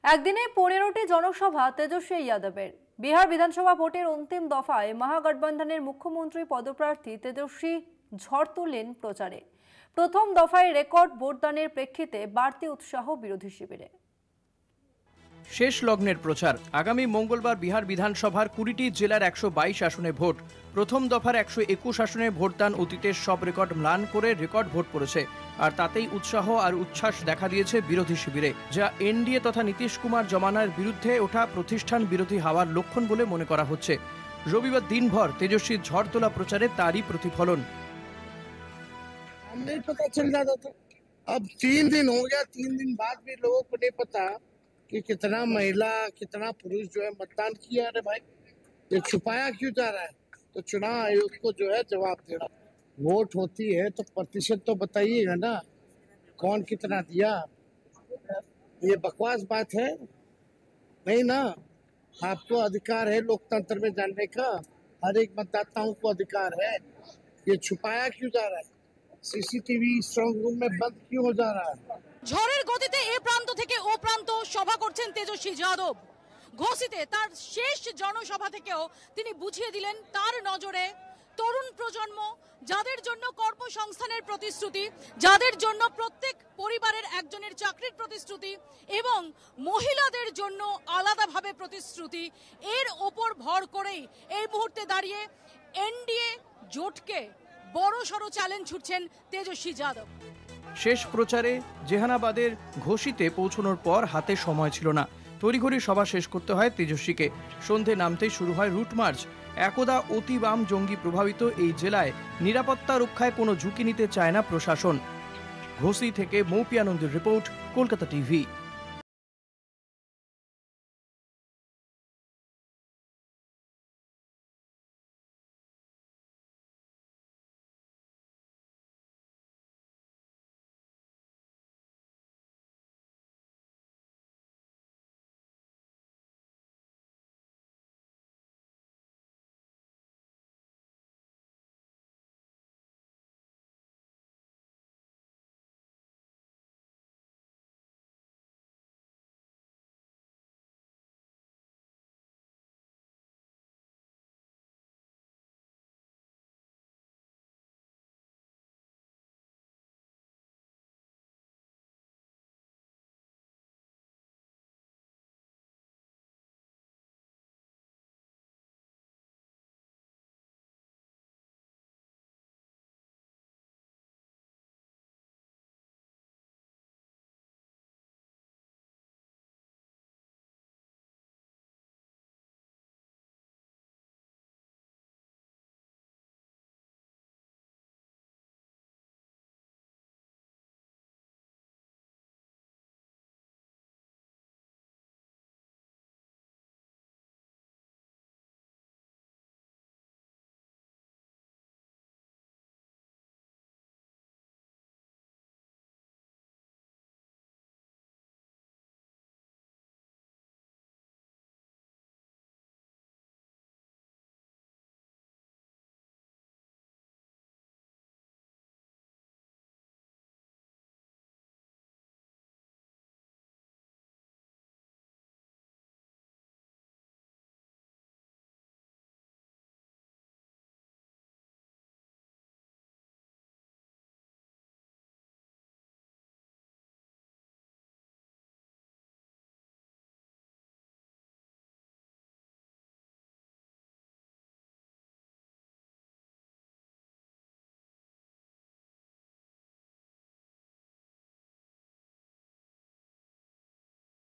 একদিনে 15টি জনসভা তেজস্বী যাদবের। বিহার বিধানসভা ভোটের অন্তিম দফায় মহাগঠবন্ধনের মুখ্যমন্ত্রী পদপ্রার্থী তেজস্বী ঝড় তুললেন প্রচারে। প্রথম দফায় রেকর্ড ভোটদানের প্রেক্ষিতে বাড়তি উৎসাহ বিরোধী শিবিরে। শেষ লগ্নের প্রচার। আগামী মঙ্গলবার বিহার বিধানসভার 20টি জেলার 122 আসনে ভোট। প্রথম দফার 121 আসনে ভোটদান অতীতের সব রেকর্ড ম্লান করে রেকর্ড ভোট পড়েছে। আর তাতেই উৎসাহ আর উচ্ছ্বাস দেখা দিয়েছে বিরোধী শিবিরে, যা এনডিএ তথা নীতিশ কুমার জমানার বিরুদ্ধে ওঠা প্রতিষ্ঠান বিরোধী হাওয়ার লক্ষণ বলে মনে করা হচ্ছে। রবিবার দিনভর তেজস্বীর ঝড় তোলা প্রচারে তারই প্রতিফলন। नहीं पता चल जाता था। अब 3 दिन हो गया, 3 दिन बाद भी लोगों को नहीं पता कि कितना महिला कितना पुरुष जो है मतदान किया। अरे भाई, ये छुपाया क्यों जा रहा है? तो चुनाव आयोग को जो है जवाब देना। वोट होती है तो प्रतिशत तो बताइएगा ना, कौन कितना दिया। ये बकवास बात है नहीं ना। आपको अधिकार है लोकतंत्र में जानने का, हर एक मतदाताओं को अधिकार है। ये छुपाया क्यों जा रहा है? सीसीटीवी स्ट्रॉन्ग रूम में बंद क्यों हो जा रहा है? ঝড়ের গতিতে এ প্রান্ত থেকে ও প্রান্ত সভা করছেন তেজস্বী যাদব। ঘোষিতে তার শেষ জনসভা থেকেও তিনি বুঝিয়ে দিলেন তার নজরে তরুণ প্রজন্ম, যাদের জন্য কর্মসংস্থানের প্রতিশ্রুতি, যাদের জন্য প্রত্যেক পরিবারের একজনের চাকরির প্রতিশ্রুতি এবং মহিলাদের জন্য আলাদাভাবে প্রতিশ্রুতি, এর ওপর ভর করেই এই মুহূর্তে দাঁড়িয়ে এনডিএ জোটকে বড়সড় চ্যালেঞ্জ ছুটছেন তেজস্বী যাদব। শেষ প্রচারে জেহানাবাদের ঘোষিতে পৌঁছানোর পর হাতে সময় ছিল না। তড়িঘড়ি সভা শেষ করতে হয় তেজস্বীকে। সন্ধে নামতেই শুরু হয় রুট মার্চ। একদা অতি বাম জঙ্গি প্রভাবিত এই জেলায় নিরাপত্তা রক্ষায় কোনো ঝুঁকি নিতে চায় না প্রশাসন। ঘোষি থেকে মৌপি আনন্দের রিপোর্ট, কলকাতা টিভি।